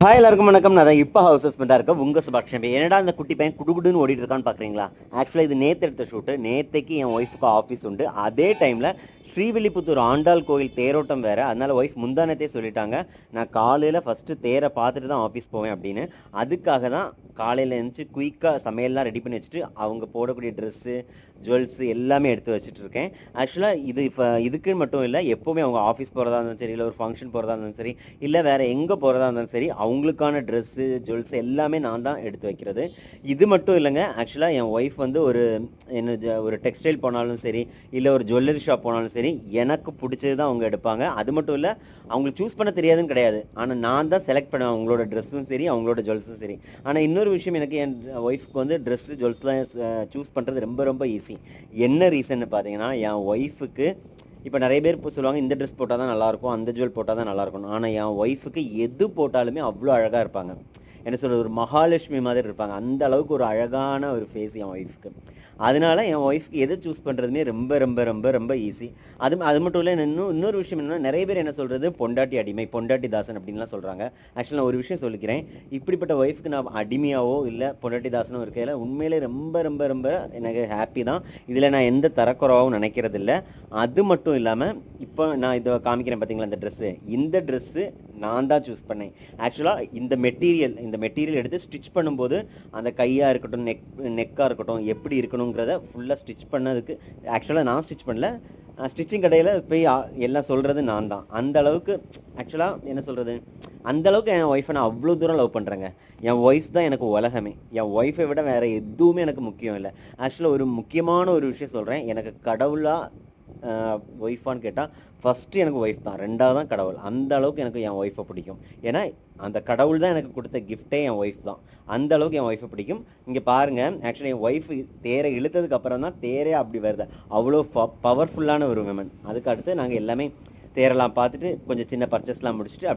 Hi எல்லாருக்கும் வணக்கம். நான் தான் இப்போ ஹவுஸ் ஹஸ்பண்டாக இருக்கேன் உங்கள் சுபாக்ஷன். என்னடா இந்த குட்டி பையன் குடுகுடுன்னு ஓடிட்டு இருக்கான்னு பார்க்குறீங்களா? ஆக்சுவலாக இது நேற்று எடுத்த ஷூட்டு. நேற்றுக்கு என் ஒய்ஃபுக்கு ஆஃபீஸ் உண்டு. அதே டைமில் ஸ்ரீவில்லிபுத்தூர் ஆண்டாள் கோயில் தேரோட்டம் வேறு. அதனால் ஒய்ஃப் முந்தானத்தே சொல்லிட்டாங்க, நான் காலையில் ஃபஸ்ட்டு தேரை பார்த்துட்டு தான் ஆஃபீஸ் போவேன் அப்படின்னு. அதுக்காக தான் காலையில் எழுந்துச்சு குயிக்காக சமையல்லாம் ரெடி பண்ணி வச்சுட்டு அவங்க போடக்கூடிய ட்ரெஸ்ஸு, ஜுவல்ஸு எல்லாமே எடுத்து வச்சுட்டு இருக்கேன். ஆக்சுவலாக இது இப்போ இதுக்கு மட்டும் இல்லை, எப்போவுமே அவங்க ஆஃபீஸ் போகிறதா இருந்தாலும் சரி, இல்லை ஒரு ஃபங்க்ஷன் போகிறதா இருந்தாலும் சரி, இல்லை வேறு எங்கே போகிறதா இருந்தாலும் சரி, அவங்களுக்கான ட்ரெஸ்ஸு ஜுவல்ஸ் எல்லாமே நான் தான் எடுத்து வைக்கிறது. இது மட்டும் இல்லைங்க, ஆக்சுவலாக என் ஒய்ஃப் வந்து ஒரு டெக்ஸ்டைல் போனாலும் சரி, இல்லை ஒரு ஜுவல்லரி ஷாப் போனாலும் சரி, எனக்கு பிடிச்சது தான் அவங்க எடுப்பாங்க. அது மட்டும் இல்லை, அவங்களுக்கு சூஸ் பண்ண தெரியாதுன்னு கிடையாது, ஆனால் நான் தான் செலக்ட் பண்ணுவேன் அவங்களோட ட்ரெஸ்ஸும் சரி, அவங்களோட ஜுவல்ஸும் சரி. ஆனால் இன்னொரு விஷயம், எனக்கு என் ஒய்ஃப்க்கு வந்து ட்ரெஸ்ஸு ஜுவல்ஸ்லாம் சூஸ் பண்ணுறது ரொம்ப ரொம்ப ஈஸி. என்ன ரீசன்னு பார்த்தீங்கன்னா, என் ஒய்ஃபுக்கு இப்போ நிறைய பேர் இப்போ சொல்லுவாங்க, இந்த ட்ரெஸ் போட்டால் தான் நல்லாயிருக்கும், அந்த ஜுவல் போட்டால் தான் நல்லாயிருக்கும். ஆனால் என் ஒய்ஃபுக்கு எது போட்டாலுமே அவ்வளோ அழகாக இருப்பாங்க. என்ன சொல்கிறது, ஒரு மகாலட்சுமி மாதிரி இருப்பாங்க. அந்த அளவுக்கு ஒரு அழகான ஒரு ஃபேஸ் என் ஒய்ஃப்க்கு. அதனால என் ஒய்ஃப்க்கு எதை சூஸ் பண்ணுறதுமே ரொம்ப ரொம்ப ரொம்ப ரொம்ப ஈஸி. அது மட்டும் இல்லை, இன்னொரு விஷயம் என்னென்னா, நிறைய பேர் என்ன சொல்கிறது, பொண்டாட்டி அடிமை, பொண்டாட்டி தாசன் அப்படின்லாம் சொல்கிறாங்க. ஆக்சுவலாக நான் ஒரு விஷயம் சொல்லிக்கிறேன், இப்படிப்பட்ட ஒய்ஃப்க்கு நான் அடிமையாவோ இல்லை பொண்டாட்டி தாசனோ இருக்கையில் உண்மையிலே ரொம்ப ரொம்ப ரொம்ப எனக்கு ஹாப்பி தான். இதில் நான் எந்த தரக்குறவாகவும் நினைக்கிறது இல்லை. அது மட்டும் இல்லாமல், இப்போ நான் இதை காமிக்கிறேன் பார்த்தீங்களா, இந்த ட்ரெஸ்ஸு நான் தான் சூஸ் பண்ணேன். ஆக்சுவலாக இந்த மெட்டீரியல் எடுத்து ஸ்டிச் பண்ணும்போது அந்த கையாக இருக்கட்டும், நெக்காக இருக்கட்டும், எப்படி இருக்கணுங்கிறத ஃபுல்லாக ஸ்டிச் பண்ணதுக்கு ஆக்சுவலாக நான் ஸ்டிச் பண்ணல, ஸ்டிச்சிங் கடையில் போய் எல்லாம் சொல்கிறது நான் தான். அந்த அளவுக்கு ஆக்சுவலாக என்ன சொல்கிறது, அந்தளவுக்கு என் ஒய்ஃபை நான் அவ்வளோ தூரம் லவ் பண்ணுறேங்க. என் ஒய்ஃப் தான் எனக்கு உலகமே. என் ஒய்ஃபை விட வேறு எதுவுமே எனக்கு முக்கியம் இல்லை. ஆக்சுவலாக ஒரு முக்கியமான ஒரு விஷயம் சொல்கிறேன், எனக்கு கடவுளாக ஒய்ஃபான்னு கேட்டால் ஃபஸ்ட்டு எனக்கு ஒய்ஃப் தான், ரெண்டாவது தான் கடவுள். அந்த அளவுக்கு எனக்கு என் ஒய்ஃபை பிடிக்கும். ஏன்னா அந்த கடவுள் தான் எனக்கு கொடுத்த கிஃப்டே என் ஒய்ஃப் தான். அந்த அளவுக்கு என் ஒய்ஃபை பிடிக்கும். இங்கே பாருங்கள், ஆக்சுவலி என் ஒய்ஃப் தேரை இழுத்ததுக்கு அப்புறம் தான் தேரே அப்படி வருது. அவ்வளோ பவர்ஃபுல்லான ஒரு விமன். அதுக்கு அடுத்து நாங்கள் எல்லாமே தேரெல்லாம் பார்த்துட்டு கொஞ்சம் சின்ன பர்ச்சேஸ்லாம் முடிச்சுட்டு